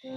Hey,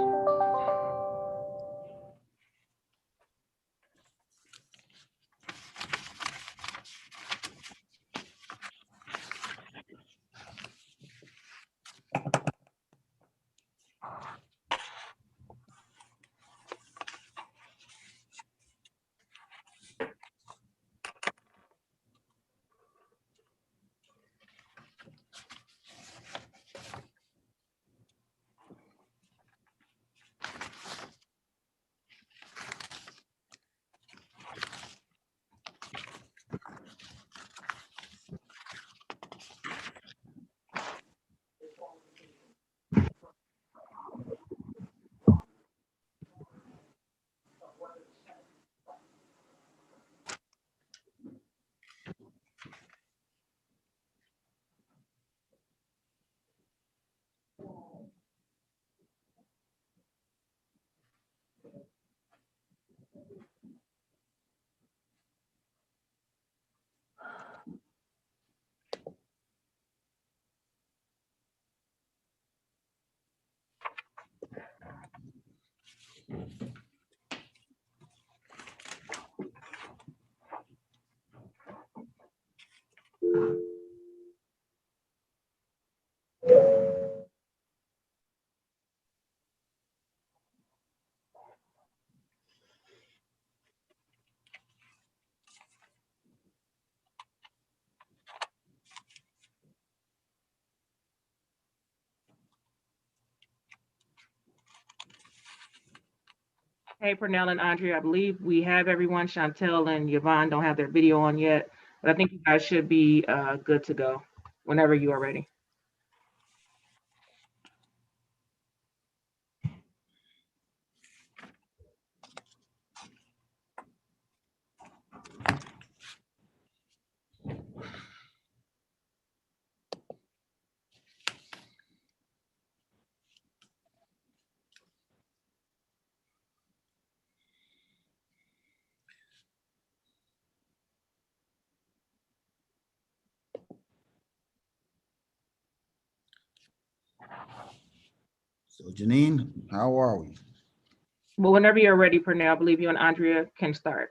Pernell and Andrea, I believe we have everyone. Chantel and Yvonne don't have their video on yet, but I think you guys should be good to go whenever you are ready. So Janine, how are we? Well, whenever you're ready, Pernell, I believe you and Andrea can start.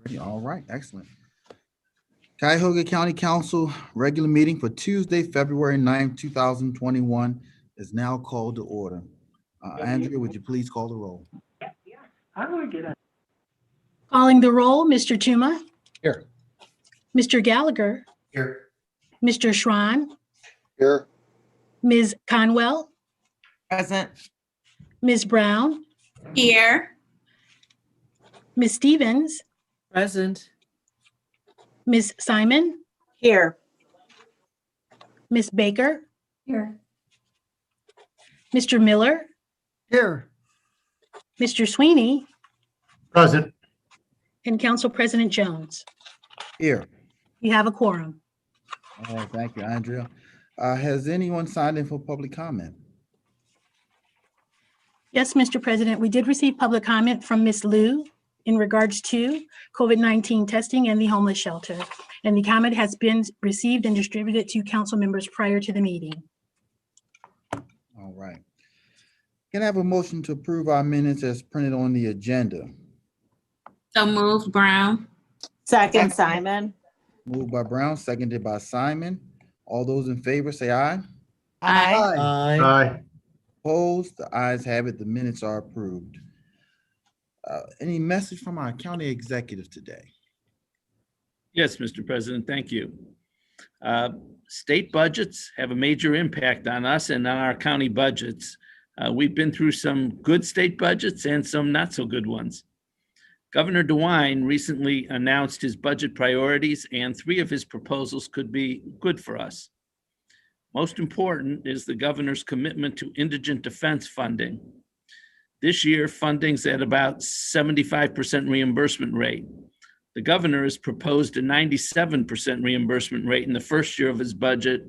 Ready? All right, excellent. Cuyahoga County Council regular meeting for Tuesday, February 9th, 2021 is now called to order. Andrea, would you please call the roll? How do I get it? Calling the roll, Mr. Tuma, Here. Mr. Gallagher, Here. Mr. Schran, Here. Ms. Conwell, Present. Ms. Brown, Here. Ms. Stevens, Present. Ms. Simon, Here. Ms. Baker, Here. Mr. Miller, Here. Mr. Sweeney, Present. and Council President Jones. Here. You have a quorum. All right, thank you, Andrea. Has anyone signed in for public comment? Yes, Mr. President, we did receive public comment from Ms. Liu in regards to COVID-19 testing and the homeless shelter. And the comment has been received and distributed to council members prior to the meeting. All right. Can I have a motion to approve our minutes as printed on the agenda? So moved, Brown. Second, Simon. Moved by Brown, seconded by Simon. All those in favor say aye. Aye. Aye. Opposed? The ayes have it. The minutes are approved. Any message from our county executive today? Yes, Mr. President, thank you. State budgets have a major impact on us and on our county budgets. We've been through some good state budgets and some not so good ones. Governor DeWine recently announced his budget priorities, and 3 of his proposals could be good for us. Most important is the governor's commitment to indigent defense funding. This year, funding's at about 75% reimbursement rate. The governor has proposed a 97% reimbursement rate in the first year of his budget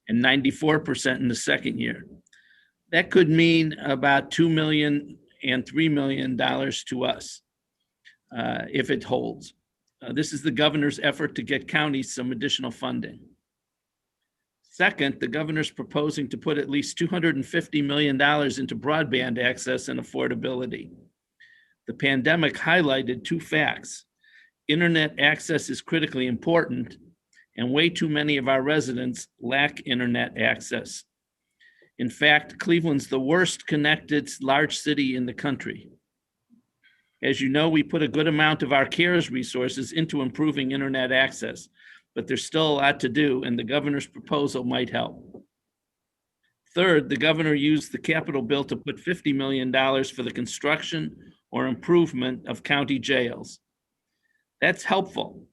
and 94% in the second year. That could mean about $2 million and $3 million to us if it holds. This is the governor's effort to get counties some additional funding. Second, the governor's proposing to put at least $250 million into broadband access and affordability. The pandemic highlighted two facts. Internet access is critically important, and way too many of our residents lack internet access. In fact, Cleveland's the worst connected large city in the country. As you know, we put a good amount of our CARES resources into improving internet access, but there's still a lot to do, and the governor's proposal might help. Third, the governor used the Capitol bill to put $50 million for the construction or improvement of county jails. That's helpful,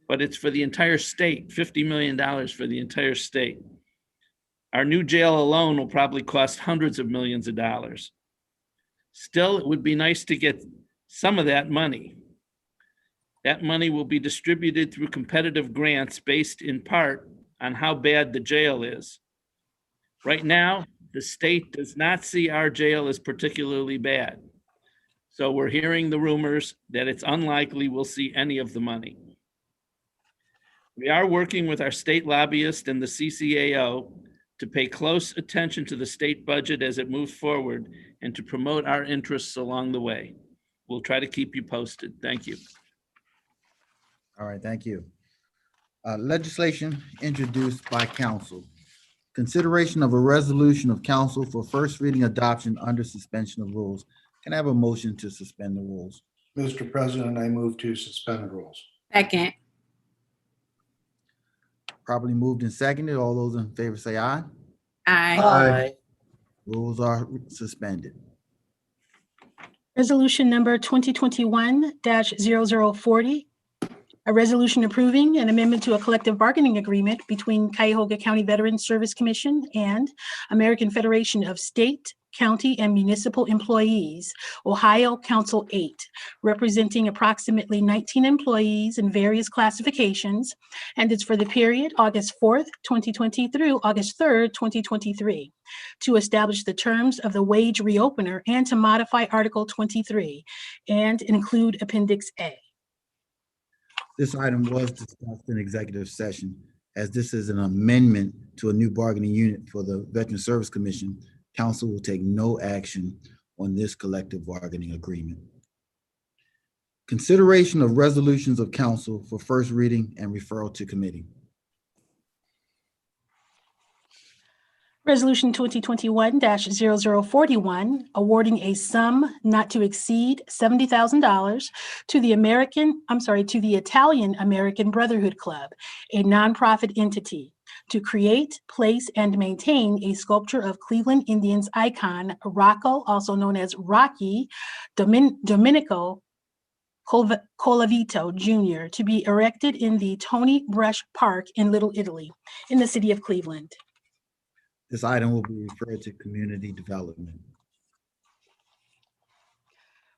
but it's for the entire state, $50 million for the entire state. Our new jail alone will probably cost hundreds of millions of dollars. Still, it would be nice to get some of that money. That money will be distributed through competitive grants based in part on how bad the jail is. Right now, the state does not see our jail as particularly bad. So we're hearing the rumors that it's unlikely we'll see any of the money. We are working with our state lobbyist and the CCAO to pay close attention to the state budget as it moves forward and to promote our interests along the way. We'll try to keep you posted. Thank you. All right, thank you. Legislation introduced by council. Consideration of a resolution of council for first reading adoption under suspension of rules. Can I have a motion to suspend the rules? Mr. President, I move to suspend the rules. Second. Properly moved and seconded. All those in favor say aye. Aye. Aye. Rules are suspended. Resolution number 2021-0040, a resolution approving an amendment to a collective bargaining agreement between Cuyahoga County Veterans Service Commission and American Federation of State, County, and Municipal Employees, Ohio Council 8, representing approximately 19 employees in various classifications, and it's for the period August 4th, 2020 through August 3rd, 2023, to establish the terms of the wage reopener and to modify Article 23 and include Appendix A. This item was discussed in executive session. As this is an amendment to a new bargaining unit for the Veteran Service Commission, council will take no action on this collective bargaining agreement. Consideration of resolutions of council for first reading and referral to committee. Resolution 2021-0041, awarding a sum not to exceed $70,000 to the Italian American Brotherhood Club, a nonprofit entity, to create, place, and maintain a sculpture of Cleveland Indians icon Rocco, also known as Rocky Domenico Colavito Jr., to be erected in the Tony Brush Park in Little Italy, in the city of Cleveland. This item will be referred to community development.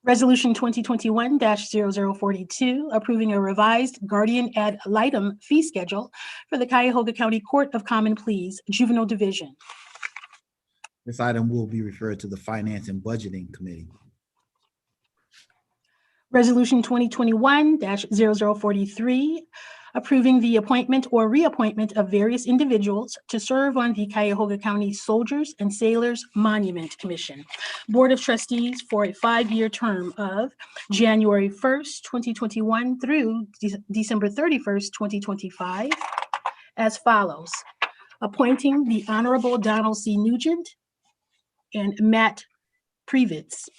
Resolution 2021-0042, approving a revised guardian ad litem fee schedule for the Cuyahoga County Court of Common Pleas Juvenile Division. This item will be referred to the Finance and Budgeting Committee. Resolution 2021-0043, approving the appointment or reappointment of various individuals to serve on the Cuyahoga County Soldiers and Sailors Monument Commission Board of Trustees for a 5-year term of January 1st, 2021 through December 31st, 2025, as follows. Appointing the Honorable Donald C. Nugent and Matt Previtz.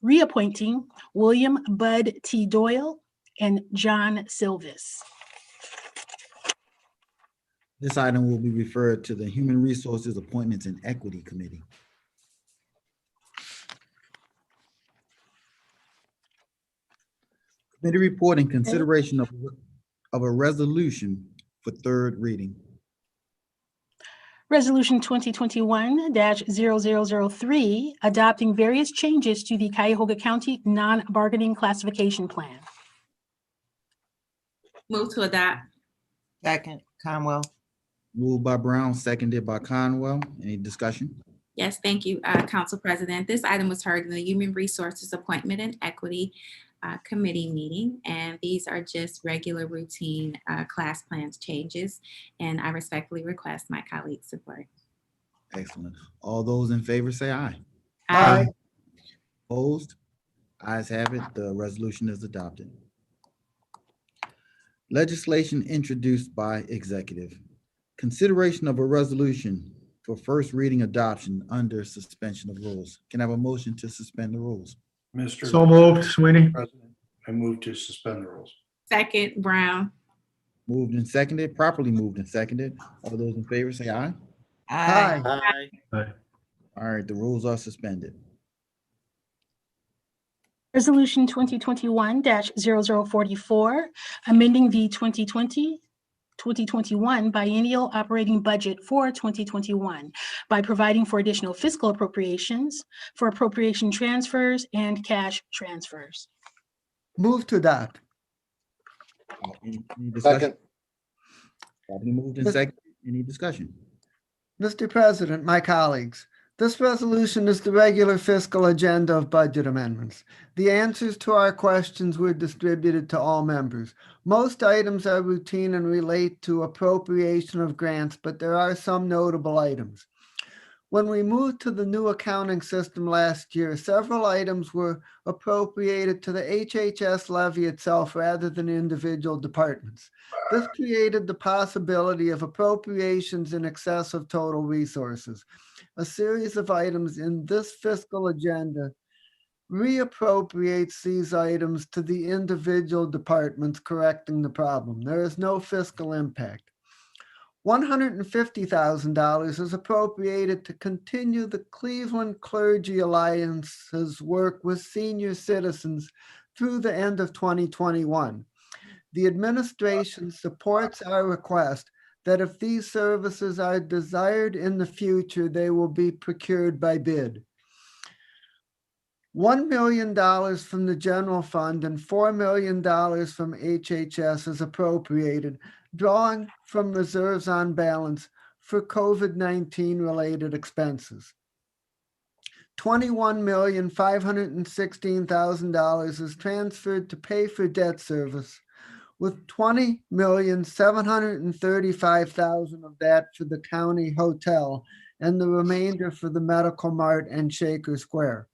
Reappointing William Bud T. Doyle and John Silvis. This item will be referred to the Human Resources Appointments and Equity Committee. Committee report and consideration of a resolution for third reading. Resolution 2021-0003, adopting various changes to the Cuyahoga County non-bargaining classification plan. Move to adopt. Second, Conwell. Moved by Brown, seconded by Conwell. Any discussion? Yes, thank you, Council President. This item was heard in the Human Resources Appointment and Equity committee meeting, and these are just regular routine class plans changes, and I respectfully request my colleagues' support. Excellent. All those in favor say aye. Aye. Opposed? Ayes have it. The resolution is adopted. Legislation introduced by executive. Consideration of a resolution for first reading adoption under suspension of rules. Can I have a motion to suspend the rules? Mr. So moved, Sweeney. President, I move to suspend the rules. Second, Brown. Moved and seconded, properly moved and seconded. All those in favor say aye. Aye. Aye. All right, the rules are suspended. Resolution 2021-0044, amending the 2020-2021 biennial operating budget for 2021 by providing for additional fiscal appropriations, for appropriation transfers, and cash transfers. Move to adopt. Any discussion? Second. Properly moved and Mis- seconded. Any discussion? Mr. President, my colleagues, this resolution is the regular fiscal agenda of budget amendments. The answers to our questions were distributed to all members. Most items are routine and relate to appropriation of grants, but there are some notable items. When we moved to the new accounting system last year, several items were appropriated to the HHS levy itself rather than individual departments. This created the possibility of appropriations in excess of total resources. A series of items in this fiscal agenda reappropriates these items to the individual departments, correcting the problem. There is no fiscal impact. $150,000 is appropriated to continue the Cleveland Clergy Alliance's work with senior citizens through the end of 2021. The administration supports our request that if these services are desired in the future, they will be procured by bid. $1 million from the general fund and $4 million from HHS is appropriated, drawing from reserves on balance for COVID-19 related expenses. $21,516,000 is transferred to pay for debt service, with $20,735,000 of that for the county hotel and the remainder for the Medical Mart and Shaker Square.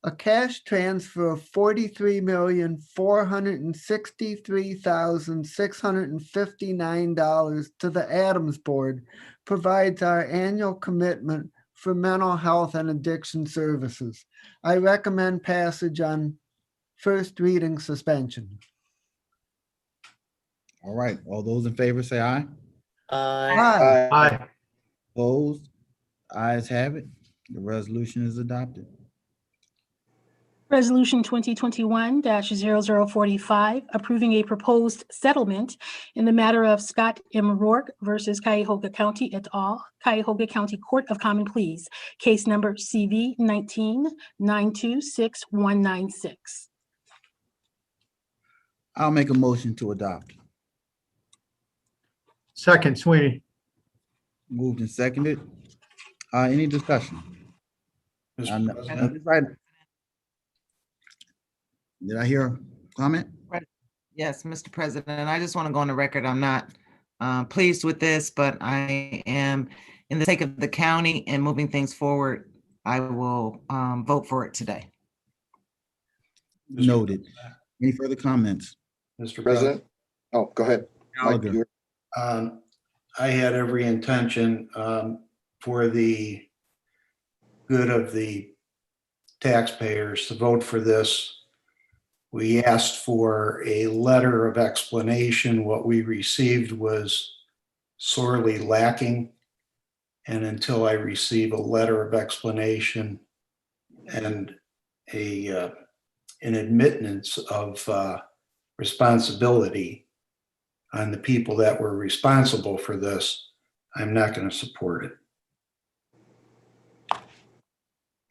A cash transfer of $43,463,659 to the Adams Board provides our annual commitment for mental health and addiction services. I recommend passage on first reading suspension. All right, all those in favor say aye. Aye. Aye. Opposed? Ayes have it. The resolution is adopted. Resolution 2021-0045, approving a proposed settlement in the matter of Scott M. Rourke versus Cuyahoga County et al., Cuyahoga County Court of Common Pleas, case number CV 19-926196. I'll make a motion to adopt. Second, Sweeney. Moved and seconded. Any discussion? On Mr. President, this item? Did I hear a comment? Yes, Mr. President, I just want to go on the record. I'm not pleased with this, but I am, in the sake of the county and moving things forward, I will vote for it today. Noted. Any further comments? Mr. President? Oh, go ahead. Mike, Gallagher. you- I had every intention for the good of the taxpayers to vote for this. We asked for a letter of explanation. What we received was sorely lacking. And until I receive a letter of explanation and an admittance of responsibility on the people that were responsible for this, I'm not going to support it.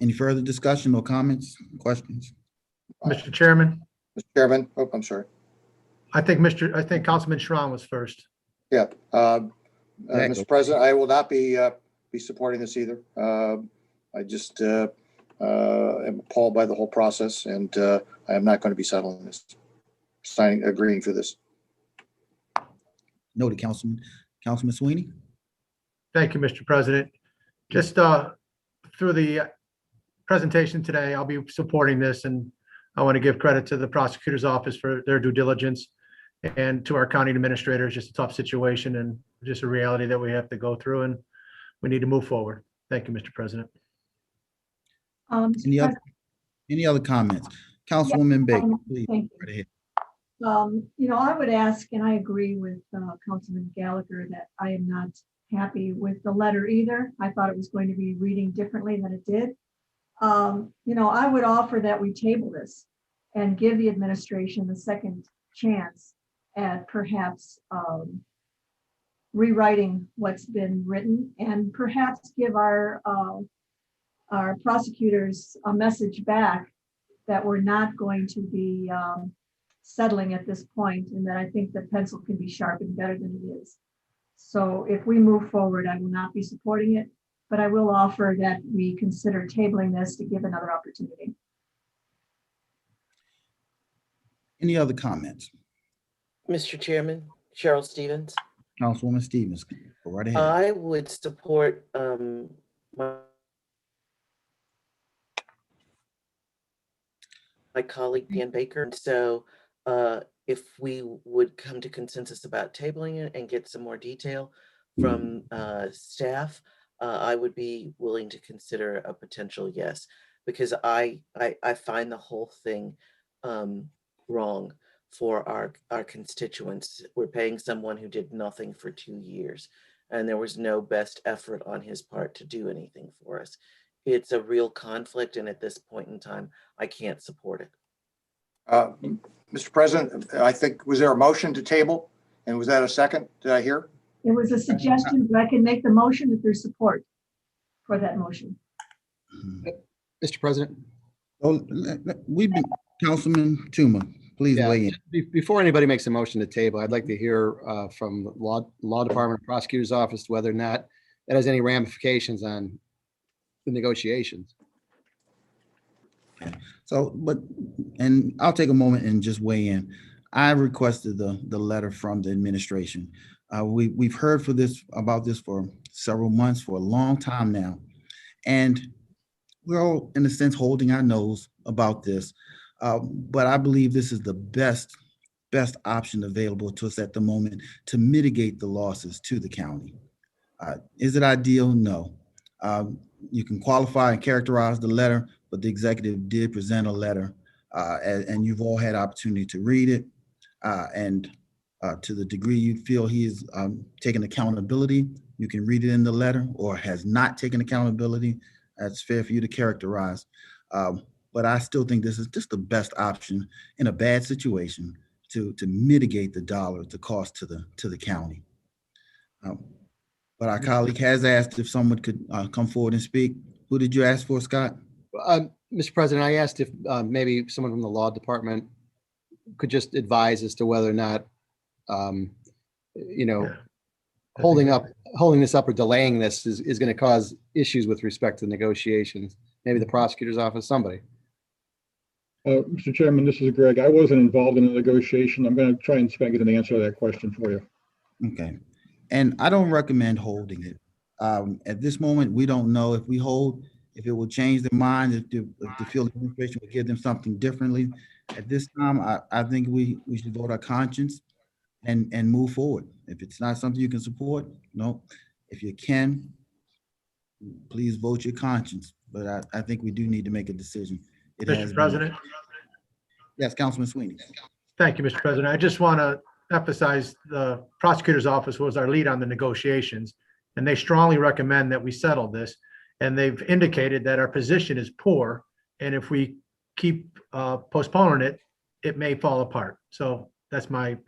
Any further discussion or comments, questions? Mr. Chairman, Mr. Chairman, oh, I'm sorry. I think Councilman Schron was first. Yeah, Zach, Mr. President, I will not be supporting this either. I just am appalled by the whole process, and I am not going to be settling this, agreeing for this. Noted, Councilman Sweeney. Thank you, Mr. President. Just through the presentation today, I'll be supporting this, and I want to give credit to the prosecutor's office for their due diligence, and to our county administrator. It's just a tough situation and just a reality that we have to go through, and we need to move forward. Thank you, Mr. President. Any other comments? Councilwoman Baker, please. Thank Right ahead. you. I would ask, and I agree with Councilman Gallagher, that I am not happy with the letter either. I thought it was going to be reading differently than it did. I would offer that we table this and give the administration the second chance at perhaps rewriting what's been written, and perhaps give our prosecutors a message back that we're not going to be settling at this point, and that I think the pencil can be sharpened better than it is. So if we move forward, I will not be supporting it, but I will offer that we consider tabling this to give another opportunity. Any other comments? Mr. Chairman, Cheryl Stevens. Councilwoman Stevens, go right ahead. I would support my colleague Dan Baker. And so if we would come to consensus about tabling it and get some more detail from staff, I would be willing to consider a potential yes, because I find the whole thing wrong for our constituents. We're paying someone who did nothing for 2 years, and there was no best effort on his part to do anything for us. It's a real conflict, and at this point in time, I can't support it. Mr. President, I think, was there a motion to table? And was that a second? Did I hear? It was a suggestion, but I can make the motion if there's support for that motion. Mr. President? Oh, we've been, Councilman Tuma, please weigh in. Before anybody makes a motion to table, I'd like to hear from the law department, prosecutor's office, whether or not that has any ramifications on the negotiations. Okay. So, and I'll take a moment and just weigh in. I requested the letter from the administration. We've heard about this for several months, for a long time now. And we're all, in a sense, holding our nose about this. But I believe this is the best option available to us at the moment to mitigate the losses to the county. Is it ideal? No. You can qualify and characterize the letter, but the executive did present a letter, and you've all had opportunity to read it. And to the degree you feel he is taking accountability, you can read it in the letter, or has not taken accountability. That's fair for you to characterize. But I still think this is just the best option in a bad situation to mitigate the cost to the county. But our colleague has asked if someone could come forward and speak. Who did you ask for, Scott? Mr. President, I asked if maybe someone from the law department could just advise as to whether or not, holding this up or delaying this is going to cause issues with respect to negotiations. Maybe the prosecutor's office, somebody. Mr. Chairman, this is Greg. I wasn't involved in the negotiation. I'm going to try and see if I can get an answer to that question for you. Okay. And I don't recommend holding it. At this moment, we don't know if we hold, if it will change their mind, if the field administration will give them something differently. At this time, I think we should vote our conscience and move forward. If it's not something you can support, no. If you can, please vote your conscience. But I think we do need to make a decision. Mr. President? Yes, Councilman Sweeney. Thank you, Mr. President. I just want to emphasize the prosecutor's office was our lead on the negotiations, and they strongly recommend that we settle this. And they've indicated that our position is poor, and if we keep postponing it, it may fall apart. So that's my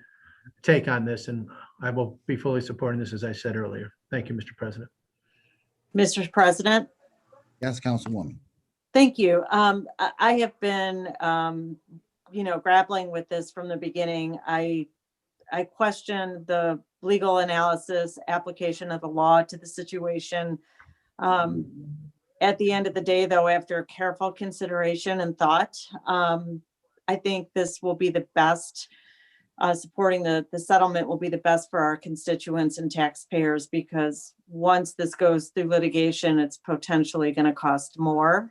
take on this, and I will be fully supporting this, as I said earlier. Thank you, Mr. President. Mr. President. Yes, Councilwoman. Thank you. I have been, grappling with this from the beginning. I question the legal analysis, application of the law to the situation. At the end of the day, though, after careful consideration and thought, I think this will be the best. Supporting the settlement will be the best for our constituents and taxpayers, because once this goes through litigation, it's potentially going to cost more.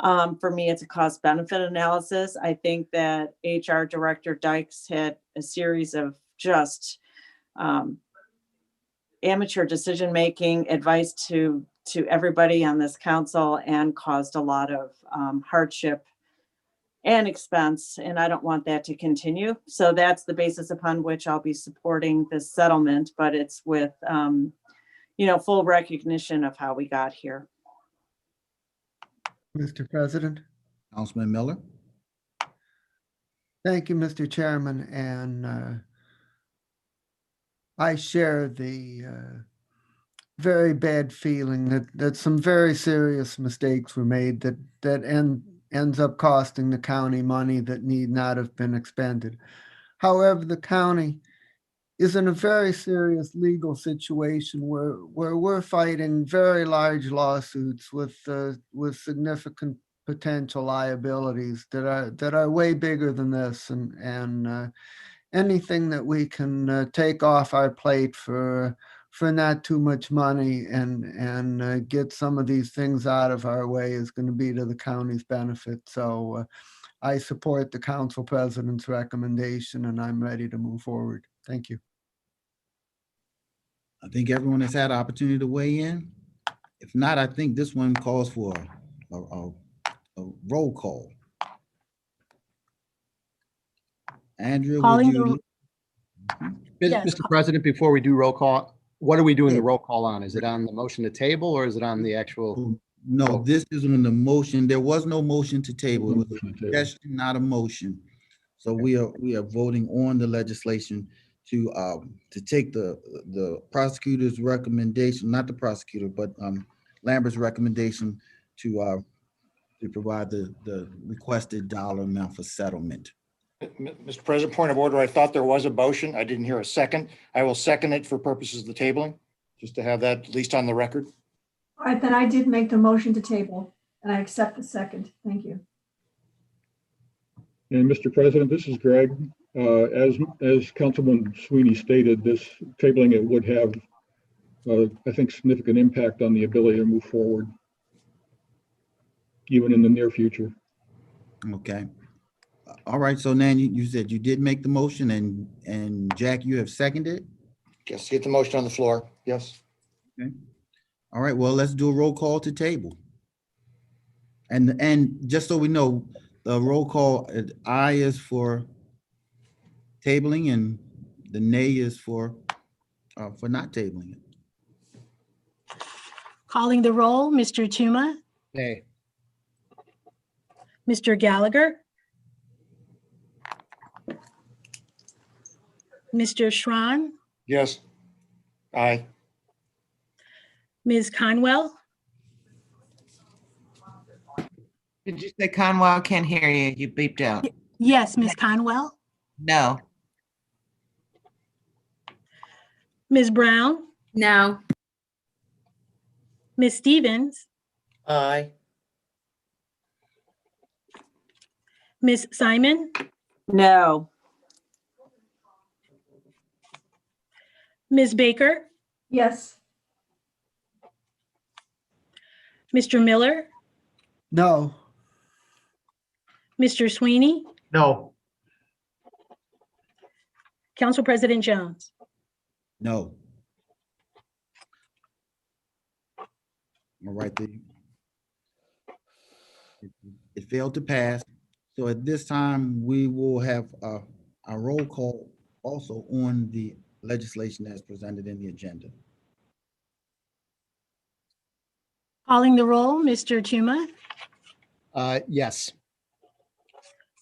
For me, it's a cost benefit analysis. I think that HR Director Dykes had a series of just amateur decision-making advice to everybody on this council, and caused a lot of hardship and expense, and I don't want that to continue. So that's the basis upon which I'll be supporting this settlement, but it's with, full recognition of how we got here. Mr. President. Councilman Miller. Thank you, Mr. Chairman, and I share the very bad feeling that some very serious mistakes were made that ends up costing the county money that need not have been expended. However, the county is in a very serious legal situation where we're fighting very large lawsuits with significant potential liabilities that are way bigger than this, and anything that we can take off our plate for not too much money and get some of these things out of our way is going to be to the county's benefit. So I support the council president's recommendation, and I'm ready to move forward. Thank you. I think everyone has had an opportunity to weigh in. If not, I think this one calls for a roll call. Andrea, would you? Yes. Mr. President, before we do roll call, what are we doing the roll call on? Is it on the motion to table, or is it on the actual? No, this is on the motion. There was no motion to table. It was a suggestion, not a motion. So we are voting on the legislation to take the prosecutor's recommendation, not the prosecutor, but Lambert's recommendation to provide the requested dollar amount for settlement. Mr. President, point of order. I thought there was a motion. I didn't hear a second. I will second it for purposes of the tabling, just to have that at least on the record. All right, then I did make the motion to table, and I accept the second. Thank you. And Mr. President, this is Greg. As Councilman Sweeney stated, this tabling it would have, I think, significant impact on the ability to move forward, even in the near future. Okay. All right. So Nan, you said you did make the motion, and Jack, you have seconded? Yes, get the motion on the floor. Yes. Okay. All right. Well, let's do a roll call to table. And just so we know, the roll call, aye is for tabling, and the nay is for not tabling it. Calling the roll, Mr. Tuma, Nay. Mr. Gallagher, Mr. Schran, Yes. Aye. Ms. Conwell, Did you say Conwell? Can't hear you. You beeped out. yes, Ms. Conwell, No. Ms. Brown, No. Ms. Stevens, Aye. Ms. Simon, No. Ms. Baker, Yes. Mr. Miller, No. Mr. Sweeney, No. Council President Jones. No. All right. It failed to pass. So at this time, we will have a roll call also on the legislation as presented in the agenda. Calling the roll, Mr. Tuma, Yes.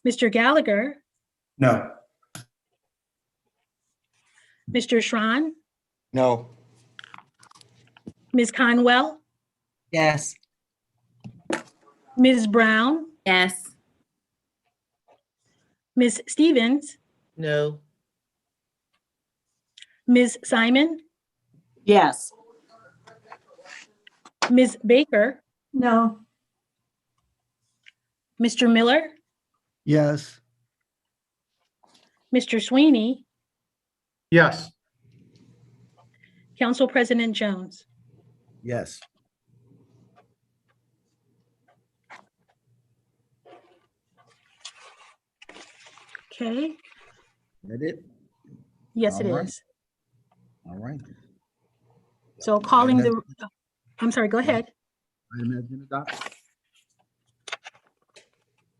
Mr. Gallagher, No. Mr. Schran, No. Ms. Conwell, Yes. Ms. Brown, Yes. Ms. Stevens, No. Ms. Simon, Yes. Ms. Baker, No. Mr. Miller, Yes. Mr. Sweeney, Yes. Council President Jones. Yes. Okay, That it? yes, it All right. is. All right. So calling Item the, I'm sorry, go ahead. Item has been adopted.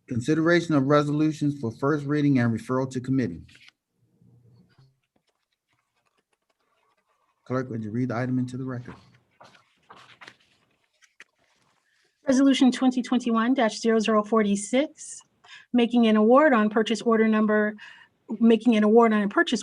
Consideration of resolutions for first reading and referral to committee. Clerk, would you read the item into the record? Resolution 2021-0046, making an award on a purchase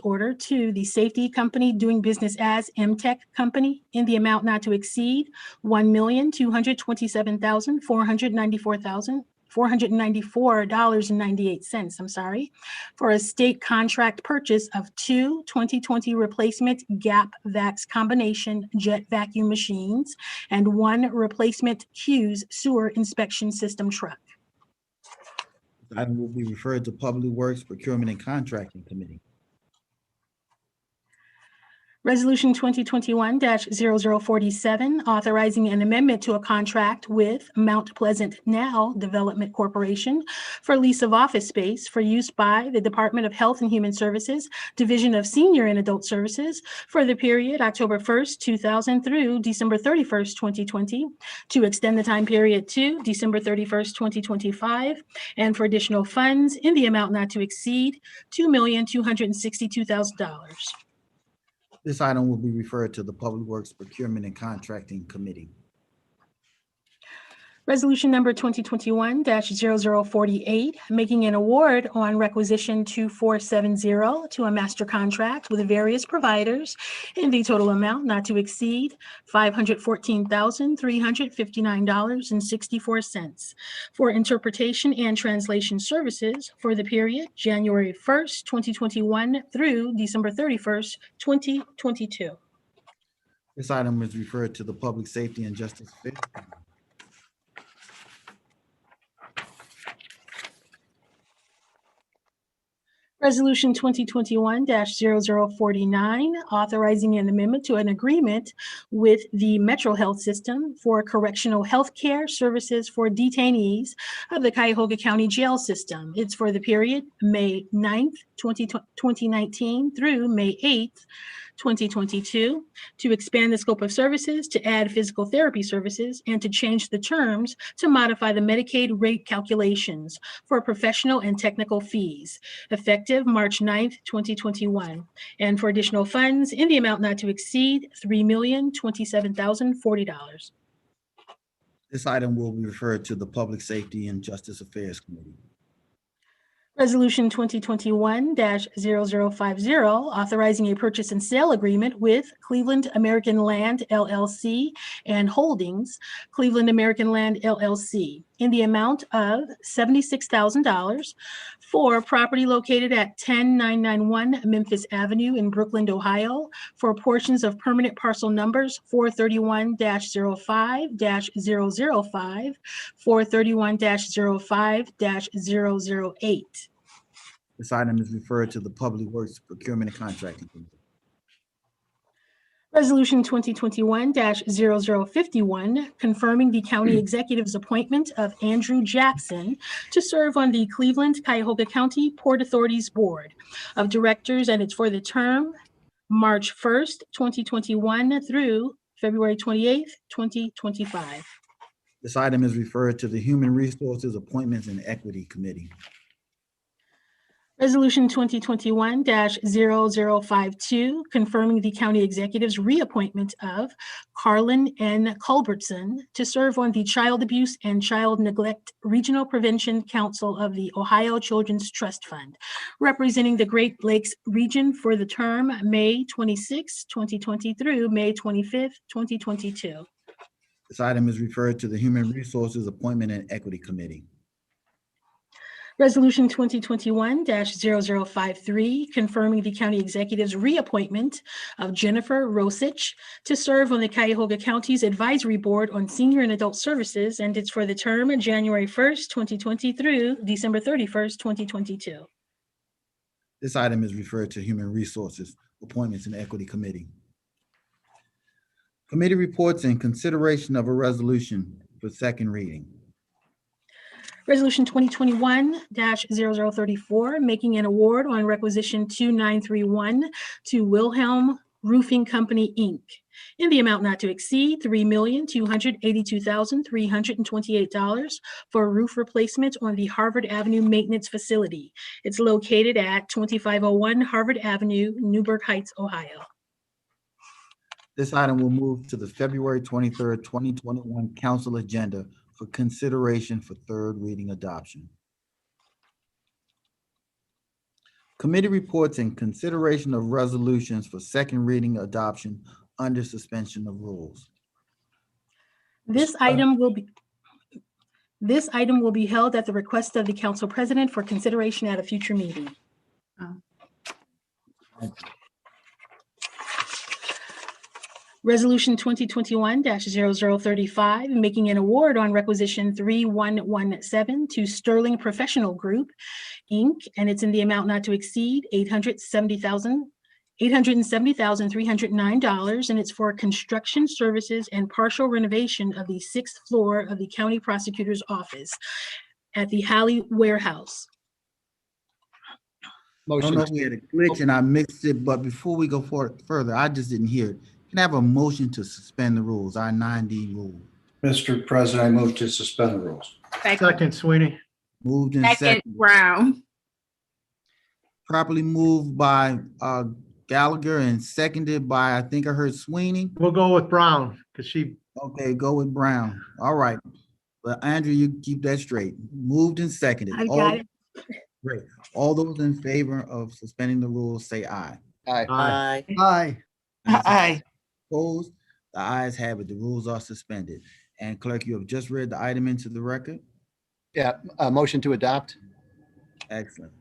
order to the safety company doing business as MTech Company in the amount not to exceed $1,227,494.98, I'm sorry, for a state contract purchase of two 2020 replacement Gap Vax combination jet vacuum machines and one replacement Hughes sewer inspection system truck. This item will be referred to Public Works, Procurement, and Contracting Committee. Resolution 2021-0047, authorizing an amendment to a contract with Mount Pleasant Now Development Corporation for lease of office space for use by the Department of Health and Human Services, Division of Senior and Adult Services for the period October 1st, 2000 through December 31st, 2020, to extend the time period to December 31st, 2025, and for additional funds in the amount not to exceed $2,262,000. This item will be referred to the Public Works, Procurement, and Contracting Committee. Resolution number 2021-0048, making an award on requisition 2470 to a master contract with various providers in the total amount not to exceed $514,359.64 for interpretation and translation services for the period January 1st, 2021 through December 31st, 2022. This item is referred to the Public Safety and Justice Affairs Committee. Resolution 2021-0049, authorizing an amendment to an agreement with the Metro Health System for correctional health care services for detainees of the Cuyahoga County Jail System. It's for the period May 9th, 2019 through May 8th, 2022, to expand the scope of services, to add physical therapy services, and to change the terms to modify the Medicaid rate calculations for professional and technical fees, effective March 9th, 2021, and for additional funds in the amount not to exceed $3,027,040. This item will be referred to the Public Safety and Justice Affairs Committee. Resolution 2021-0050, authorizing a purchase and sale agreement with Cleveland American Land LLC and Holdings, Cleveland American Land LLC, in the amount of $76,000 for property located at 10991 Memphis Avenue in Brookland, Ohio, for portions of permanent parcel numbers 431-05-005, 431-05-008. This item is referred to the Public Works, Procurement, and Contracting Committee. Resolution 2021-0051, confirming the county executive's appointment of Andrew Jackson to serve on the Cleveland Cuyahoga County Port Authority's Board of Directors, and it's for the term March 1st, 2021 through February 28th, 2025. This item is referred to the Human Resources, Appointments, and Equity Committee. Resolution 2021-0052, confirming the county executive's reappointment of Carlin N. Culbertson to serve on the Child Abuse and Child Neglect Regional Prevention Council of the Ohio Children's Trust Fund, representing the Great Lakes region for the term May 26, 2020 through May 25th, 2022. This item is referred to the Human Resources, Appointment, and Equity Committee. Resolution 2021-0053, confirming the county executive's reappointment of Jennifer Rosich to serve on the Cuyahoga County's Advisory Board on Senior and Adult Services, and it's for the term January 1st, 2020 through December 31st, 2022. This item is referred to Human Resources, Appointments and Equity Committee. Committee reports and consideration of a resolution for second reading. Resolution 2021-0034, making an award on requisition 2931 to Wilhelm Roofing Company, Inc. in the amount not to exceed $3,282,328 for roof replacement on the Harvard Avenue Maintenance Facility. It's located at 2501 Harvard Avenue, Newburgh Heights, Ohio. This item will move to the February 23rd, 2021 council agenda for consideration for third reading adoption. Committee reports and consideration of resolutions for second reading adoption under suspension of rules. This item will be held at the request of the council president for consideration at a future meeting. Resolution 2021-0035, making an award on requisition 3117 to Sterling Professional Group, Inc., and it's in the amount not to exceed $870,309, and it's for construction services and partial renovation of the 6th floor of the County Prosecutor's Office at the Halley Warehouse. I don't know if we had a glitch and I mixed it, but before we go further, I just didn't hear it. Can I have a motion to suspend the rules, our 9D rule? Mr. President, I move to suspend the rules. Second, Sweeney. Moved and Second, seconded. Brown. Properly moved by Gallagher and seconded by, I think I heard Sweeney. We'll go with Brown because she, Okay, go with Brown. All right. But Andrew, you keep that straight. Moved and seconded. I got it. Great. All those in favor of suspending the rules, say aye. Aye. Aye. Aye. Aye. Opposed? The ayes have it. The rules are suspended. And clerk, you have just read the item into the record. Yeah, motion to adopt. Excellent.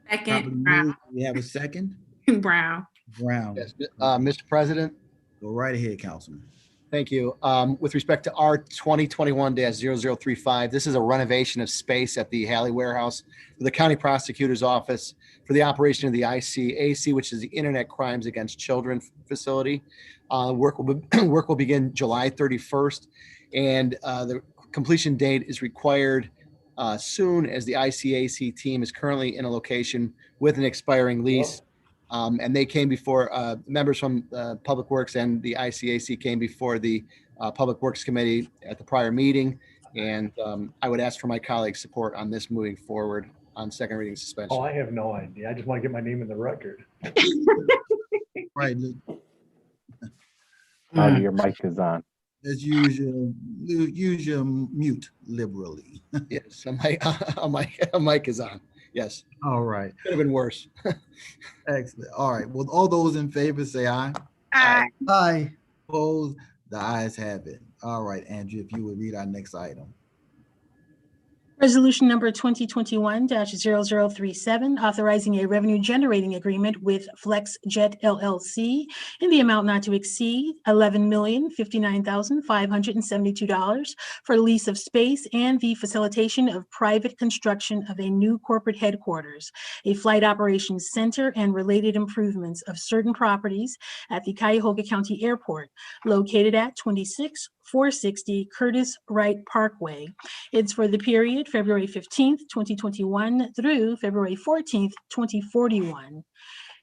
Properly Second, Brown. moved. We have a second. Brown. Brown. Yes, Mr. President. Go right ahead, Councilman. Thank you. With respect to R 2021-0035, this is a renovation of space at the Halley Warehouse for the County Prosecutor's Office for the operation of the ICAC, which is the Internet Crimes Against Children facility. Work will begin July 31st, and the completion date is required soon, as the ICAC team is currently in a location with an expiring lease. And they came before, members from Public Works and the ICAC came before the Public Works Committee at the prior meeting. And I would ask for my colleagues' support on this moving forward on second reading suspension. oh, I have no idea. I just want to get my name in the record. Right. Luke. Your mic is on. As usual, use your mute liberally. Yes, a mic is on. Yes, All right. could have been worse. Excellent. All right. Well, all those in favor say aye. Aye. Aye. Opposed? The ayes have it. All right, Andrew, if you would read our next item. Resolution number 2021-0037, authorizing a revenue generating agreement with FlexJet LLC in the amount not to exceed $11,059,572 for lease of space and the facilitation of private construction of a new corporate headquarters, a flight operations center, and related improvements of certain properties at the Cuyahoga County Airport, located at 26460 Curtis Wright Parkway. It's for the period February 15th, 2021 through February 14th, 2041.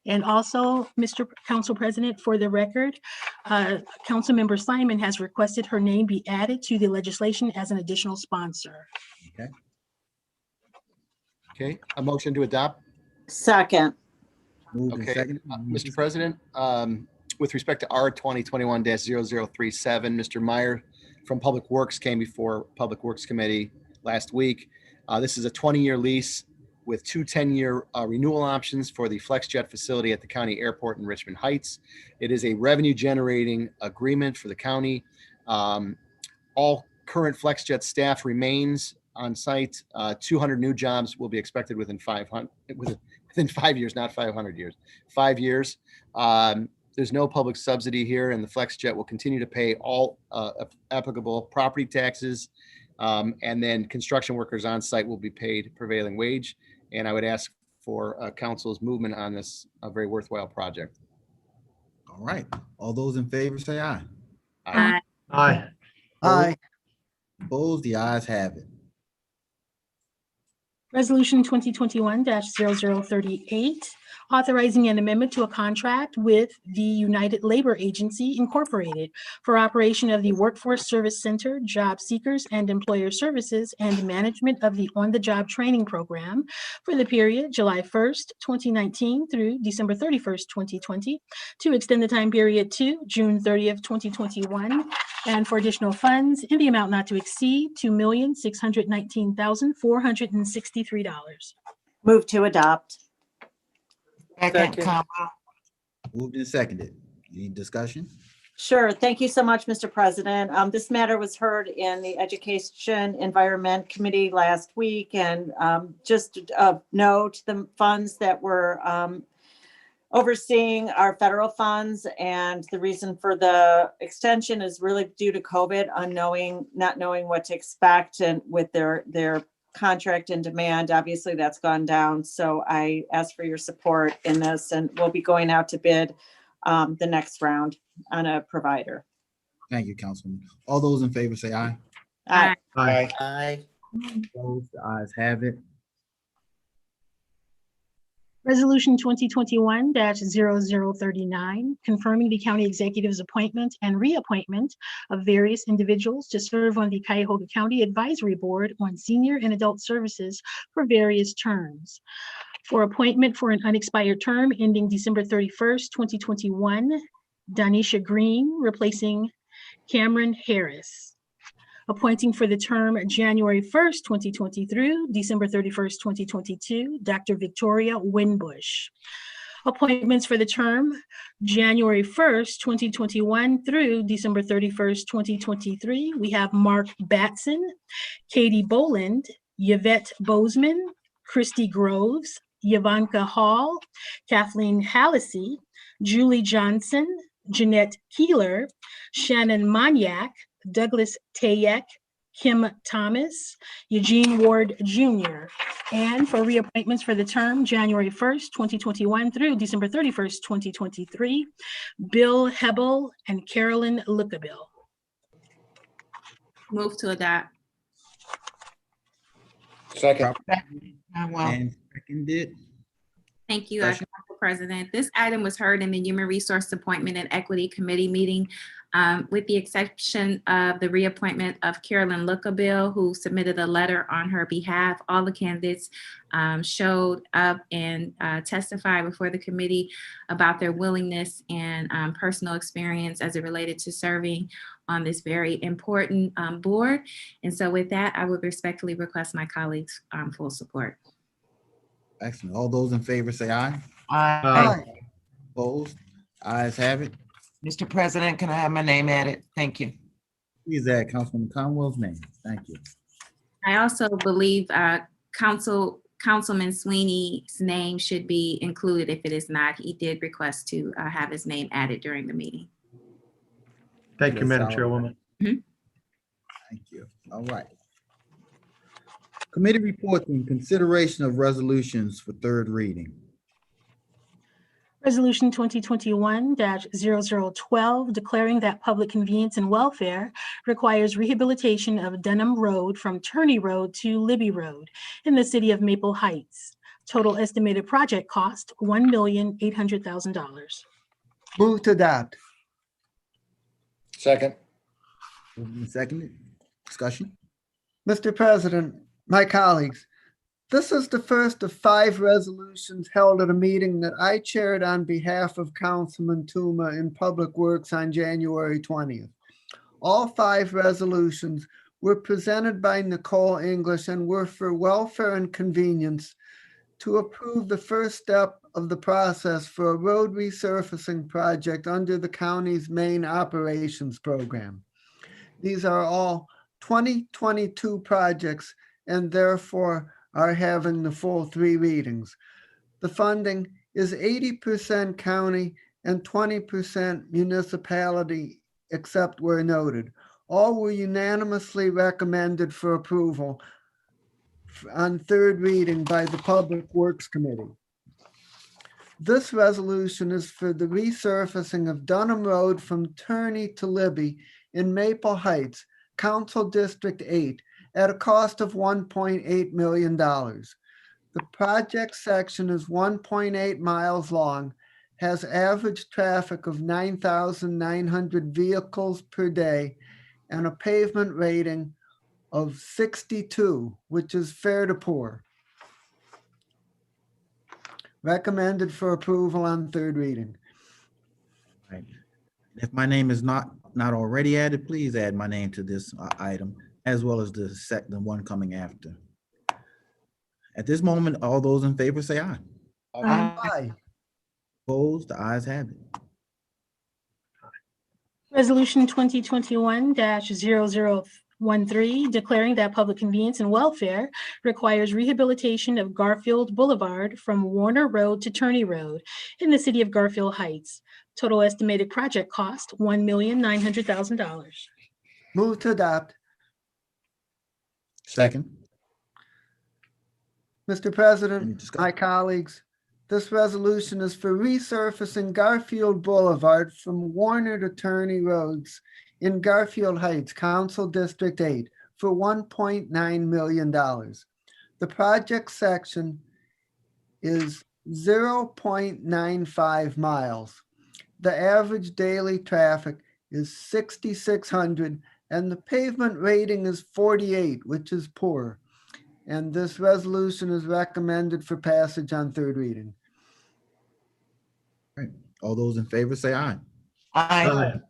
And also, Mr. Council President, for the record, Councilmember Simon has requested her name be added to the legislation as an additional sponsor. Okay, a motion to adopt. Second. Moved and Okay, seconded. Mr. President, with respect to R 2021-0037, Mr. Meyer from Public Works came before Public Works Committee last week. This is a 20-year lease with two 10-year renewal options for the FlexJet facility at the county airport in Richmond Heights. It is a revenue generating agreement for the county. All current FlexJet staff remains on site. 200 new jobs will be expected within 5 years, not 500 years, 5 years. There's no public subsidy here, and the FlexJet will continue to pay all applicable property taxes. And then construction workers on site will be paid prevailing wage. And I would ask for council's movement on this very worthwhile project. All right. All those in favor say aye. Aye. Aye. Aye. Opposed? The ayes have it. Resolution 2021-0038, authorizing an amendment to a contract with the United Labor Agency Incorporated for operation of the Workforce Service Center, Job Seekers and Employer Services, and management of the on-the-job training program for the period July 1st, 2019 through December 31st, 2020, to extend the time period to June 30th, 2021, and for additional funds in the amount not to exceed $2,619,463. Move to adopt. Second, Caldwell. Moved and seconded. Any discussion? Sure. Thank you so much, Mr. President. This matter was heard in the Education Environment Committee last week, and just note the funds that were overseeing our federal funds, and the reason for the extension is really due to COVID, not knowing what to expect, and with their contract and demand, obviously that's gone down. So I ask for your support in this, and we'll be going out to bid the next round on a provider. Thank you, Councilman. All those in favor say aye. Aye. Aye. Aye. Opposed? The ayes have it. Resolution 2021-0039, confirming the county executive's appointment and reappointment of various individuals to serve on the Cuyahoga County Advisory Board on Senior and Adult Services for various terms. For appointment for an unexpired term ending December 31st, 2021, Danisha Green, replacing Cameron Harris. Appointing for the term January 1st, 2020 through December 31st, 2022, Dr. Victoria Winbush. Appointments for the term January 1st, 2021 through December 31st, 2023. We have Mark Batson, Katie Boland, Yvette Bozeman, Christy Groves, Yavanka Hall, Kathleen Hallisey, Julie Johnson, Jeanette Keeler, Shannon Maniak, Douglas Tayek, Kim Thomas, Eugene Ward Jr., and for reappointments for the term January 1st, 2021 through December 31st, 2023, Bill Hebel and Carolyn Lookabill. Move to adopt. Second. And seconded. Thank you, Discussion? Council President. This item was heard in the Human Resource Appointment and Equity Committee meeting, with the exception of the reappointment of Carolyn Lookabill, who submitted a letter on her behalf. All the candidates showed up and testified before the committee about their willingness and personal experience as it related to serving on this very important board. And so with that, I would respectfully request my colleagues' full support. Excellent. All those in favor say aye. Aye. Opposed? Ayes have it. Mr. President, can I have my name added? Thank you. Please add Councilman Conwell's name. Thank you. I also believe Councilman Sweeney's name should be included if it is not. He did request to have his name added during the meeting. Thank you, Yes, Madam I'll- Chairwoman. Thank you. All right. Committee reports and consideration of resolutions for third reading. Resolution 2021-0012, declaring that public convenience and welfare requires rehabilitation of Denham Road from Turney Road to Libby Road in the city of Maple Heights. Total estimated project cost, $1,800,000. Move to adopt. Second. Moved and seconded. Discussion? Mr. President, my colleagues, this is the first of 5 resolutions held at a meeting that I chaired on behalf of Councilman Tuma in Public Works on January 20th. All 5 resolutions were presented by Nicole English and were for welfare and convenience to approve the first step of the process for a road resurfacing project under the county's main operations program. These are all 2022 projects and therefore are having the full 3 readings. The funding is 80% county and 20% municipality, except where noted. All were unanimously recommended for approval on 3rd reading by the Public Works Committee. This resolution is for the resurfacing of Dunham Road from Turney to Libby in Maple Heights, Council District 8, at a cost of $1.8 million. The project section is 1.8 miles long, has average traffic of 9,900 vehicles per day, and a pavement rating of 62, which is fair to poor. Recommended for approval on 3rd reading. Right. If my name is not already added, please add my name to this item, as well as the one coming after. At this moment, all those in favor say aye. Aye. Opposed, the ayes have it. Resolution 2021-0013, declaring that public convenience and welfare requires rehabilitation of Garfield Boulevard from Warner Road to Turney Road in the city of Garfield Heights. Total estimated project cost, $1,900,000. Move to adopt. Second. Mr. Any President, discussion? my colleagues, this resolution is for resurfacing Garfield Boulevard from Warner to Turney Roads in Garfield Heights, Council District 8, for $1.9 million. The project section is 0.95 miles. The average daily traffic is 6,600, and the pavement rating is 48, which is poor. And this resolution is recommended for passage on 3rd reading. Right. All those in favor say aye. Aye.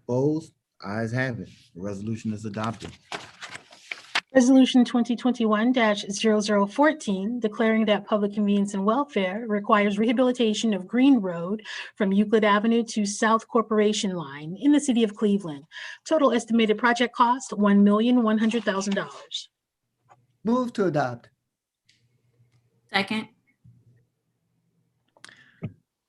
Opposed, ayes have it. The resolution is adopted. Resolution 2021-0014, declaring that public convenience and welfare requires rehabilitation of Green Road from Euclid Avenue to South Corporation Line in the city of Cleveland. Total estimated project cost, $1,100,000. Move to adopt. Second.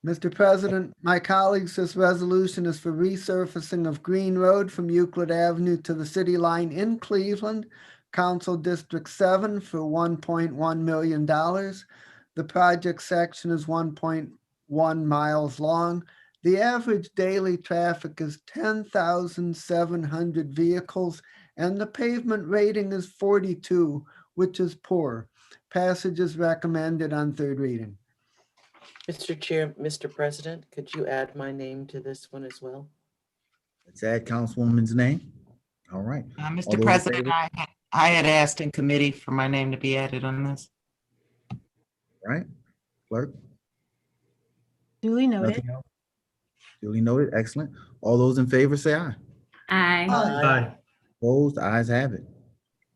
Mr. President, my colleagues, this resolution is for resurfacing of Green Road from Euclid Avenue to the city line in Cleveland, Council District 7, for $1.1 million. The project section is 1.1 miles long. The average daily traffic is 10,700 vehicles, and the pavement rating is 42, which is poor. Passage is recommended on 3rd reading. Mr. Chair, Mr. President, could you add my name to this one as well? Let's add Councilwoman's name. All right. All those Mr. in President, favor? I had asked in committee for my name to be added on this. Right. Clerk? Duly noted. Nothing else? Duly noted. Excellent. All those in favor say aye. Aye. Aye. Opposed, the ayes have it.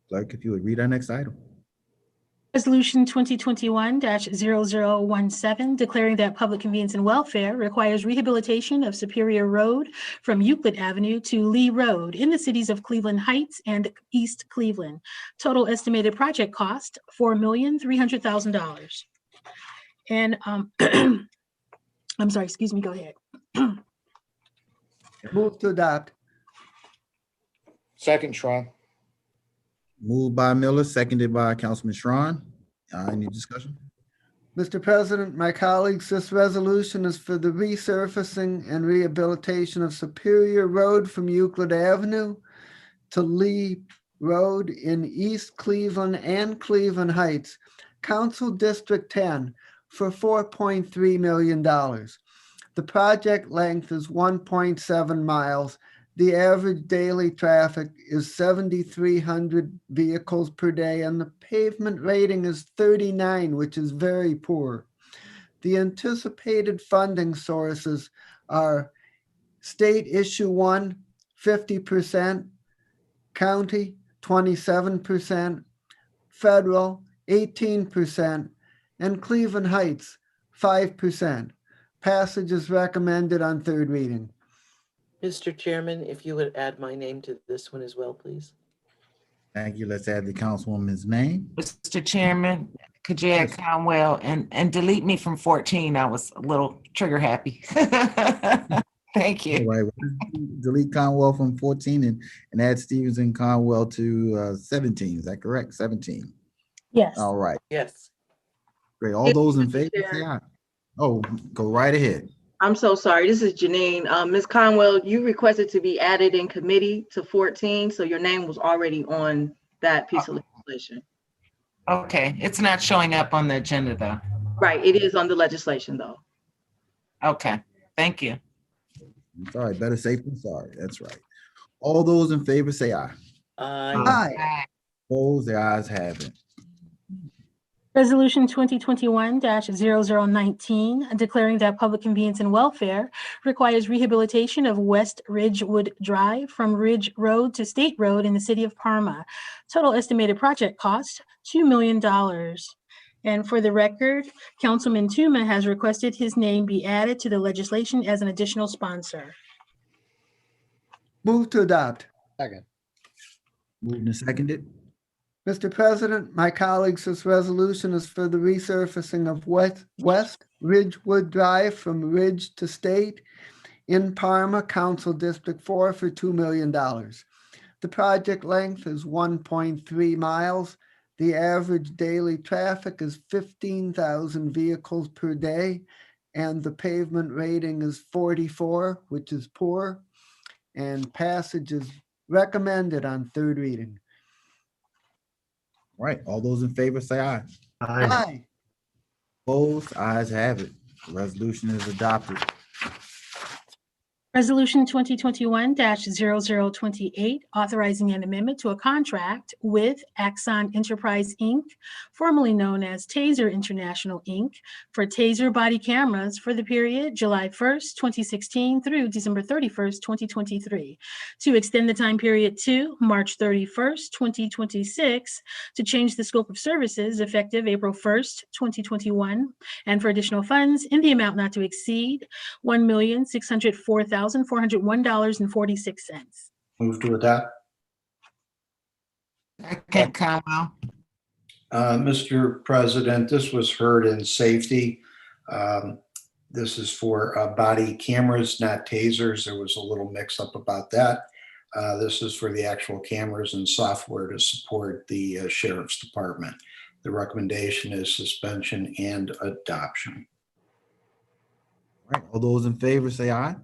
Clerk, if you would read our next item. Resolution 2021-0017, declaring that public convenience and welfare requires rehabilitation of Superior Road from Euclid Avenue to Lee Road in the cities of Cleveland Heights and East Cleveland. Total estimated project cost, $4,300,000. And I'm sorry, excuse me, go ahead. Move to adopt. Second, Schron. Moved by Miller, seconded by Councilman Schron. Any discussion? Mr. President, my colleagues, this resolution is for the resurfacing and rehabilitation of Superior Road from Euclid Avenue to Lee Road in East Cleveland and Cleveland Heights, Council District 10, for $4.3 million. The project length is 1.7 miles. The average daily traffic is 7,300 vehicles per day, and the pavement rating is 39, which is very poor. The anticipated funding sources are state issue 1, 50%, county 27%, federal 18%, and Cleveland Heights 5%. Passage is recommended on 3rd reading. Mr. Chairman, if you would add my name to this one as well, please. Thank you. Let's add the councilwoman's name. Mr. Chairman, could you add Conwell and delete me from 14? I was a little trigger happy. Thank All you. right. Delete Conwell from 14 and add Stevens and Conwell to 17. Is that correct? 17. Yes. All right. Yes. Great. All those in favor, Chair. say aye. Oh, go right ahead. I'm so sorry. This is Janine. Ms. Conwell, you requested to be added in committee to 14, so your name was already on that piece of legislation. Okay, it's not showing up on the agenda though. Right, it is on the legislation though. Okay, thank you. Sorry, better safe than sorry. That's right. All those in favor, say aye. Aye. Opposed, the ayes have it. Resolution 2021-0019, declaring that public convenience and welfare requires rehabilitation of West Ridgewood Drive from Ridge Road to State Road in the city of Parma. Total estimated project cost, $2 million. And for the record, Councilman Tuma has requested his name be added to the legislation as an additional sponsor. Move to adopt. Second. Moved and seconded. Mr. President, my colleagues, this resolution is for the resurfacing of West Ridgewood Drive from Ridge to State in Parma, Council District 4 for $2 million. The project length is 1.3 miles. The average daily traffic is 15,000 vehicles per day, and the pavement rating is 44, which is poor, and passage is recommended on third reading. All right, all those in favor, say aye. Aye. Opposed, ayes have it. The resolution is adopted. Resolution 2021-0028, authorizing an amendment to a contract with Axon Enterprise, Inc., formerly known as Taser International, Inc., for Taser body cameras for the period July 1st, 2016 through December 31st, 2023, to extend the time period to March 31st, 2026, to change the scope of services effective April 1st, 2021, and for additional funds in the amount not to exceed $1,604,401.46. Move to adopt. Second, Conwell. Mr. President, this was heard in safety. This is for body cameras, not tasers. There was a little mix up about that. This is for the actual cameras and software to support the sheriff's department. The recommendation is suspension and adoption. All right, all those in favor, say aye.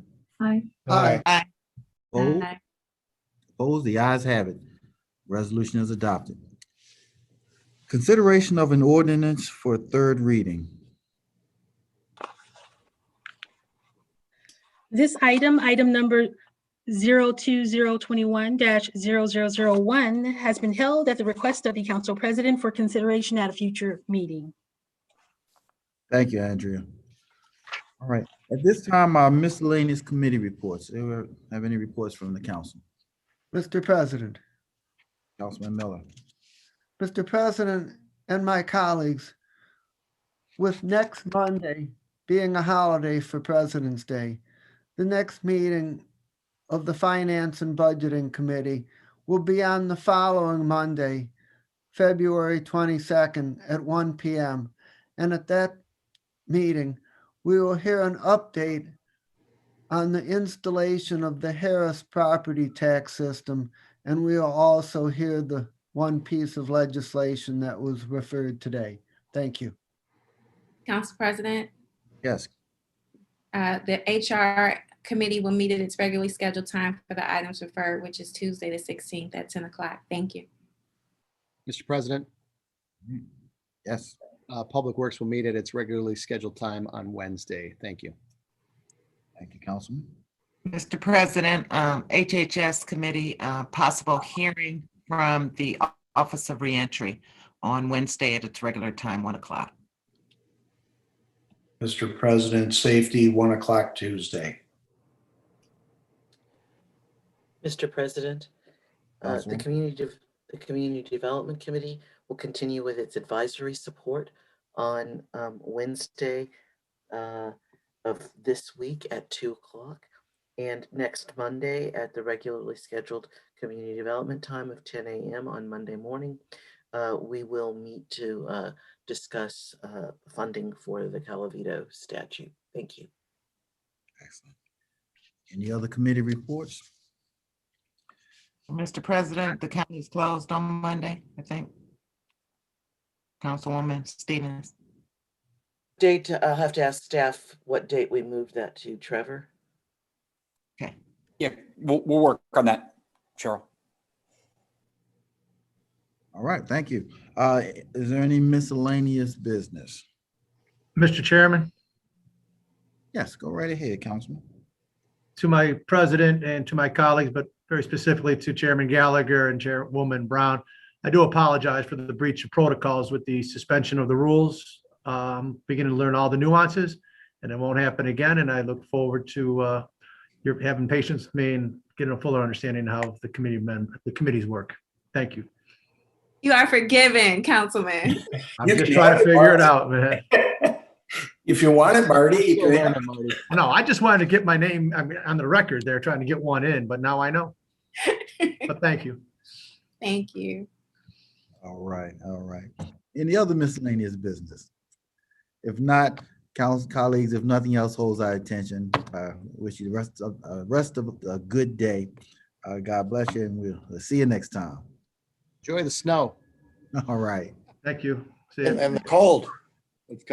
Aye. Aye. Opposed? Aye. Opposed, the ayes have it. Resolution is adopted. Consideration of an ordinance for third reading. This item number 02021-0001, has been held at the request of the council president for consideration at a future meeting. Thank you, Andrea. All right, at this time, our miscellaneous committee reports. Do we have any reports from the council? Mr. President. Councilman Miller. Mr. President and my colleagues, with next Monday being a holiday for President's Day, the next meeting of the Finance and Budgeting Committee will be on the following Monday, February 22nd at 1 p.m. And at that meeting, we will hear an update on the installation of the Harris property tax system, and we will also hear the one piece of legislation that was referred today. Thank you. Council President, Yes. the HR committee will meet at its regularly scheduled time for the items referred, which is Tuesday the 16th at 10 o'clock. Thank you. Mr. President, Yes. Public Works will meet at its regularly scheduled time on Wednesday. Thank you. Thank you, Councilman. Mr. President, HHS committee, possible hearing from the Office of Reentry on Wednesday at its regular time, 1 o'clock. Mr. President, safety, 1 o'clock Tuesday. Mr. President, the Councilman. Community Development Committee will continue with its advisory support on Wednesday of this week at 2 o'clock, and next Monday at the regularly scheduled community development time of 10 a.m. on Monday morning. We will meet to discuss funding for the Calavito statue. Thank you. Excellent. Any other committee reports? Mr. President, the county is closed on Monday, I think. Councilwoman Stevens. Date, I'll have to ask staff what date we moved that to, Trevor. Okay. Yeah, we'll work on that, Cheryl. All right, thank you. Is there any miscellaneous business? Mr. Chairman, Yes, go right ahead, Councilman. to my president and to my colleagues, but very specifically to Chairman Gallagher and Chairwoman Brown, I do apologize for the breach of protocols with the suspension of the rules. Beginning to learn all the nuances, and it won't happen again. And I look forward to your having patience with me and getting a fuller understanding of how the committees work. Thank you. You are forgiven, Councilman. I'm just trying to figure it out, man. If you want it, Marty, you Still can learning, have it. Marty. No, I just wanted to get my name on the record there, trying to get one in, but now I know. But thank you. Thank you. All right, all right. Any other miscellaneous business? If not, council colleagues, if nothing else holds our attention, wish you the rest of a good day. God bless you, and we'll see you next time. Enjoy the snow. All right. Thank you. See ya. And the cold. It's coming.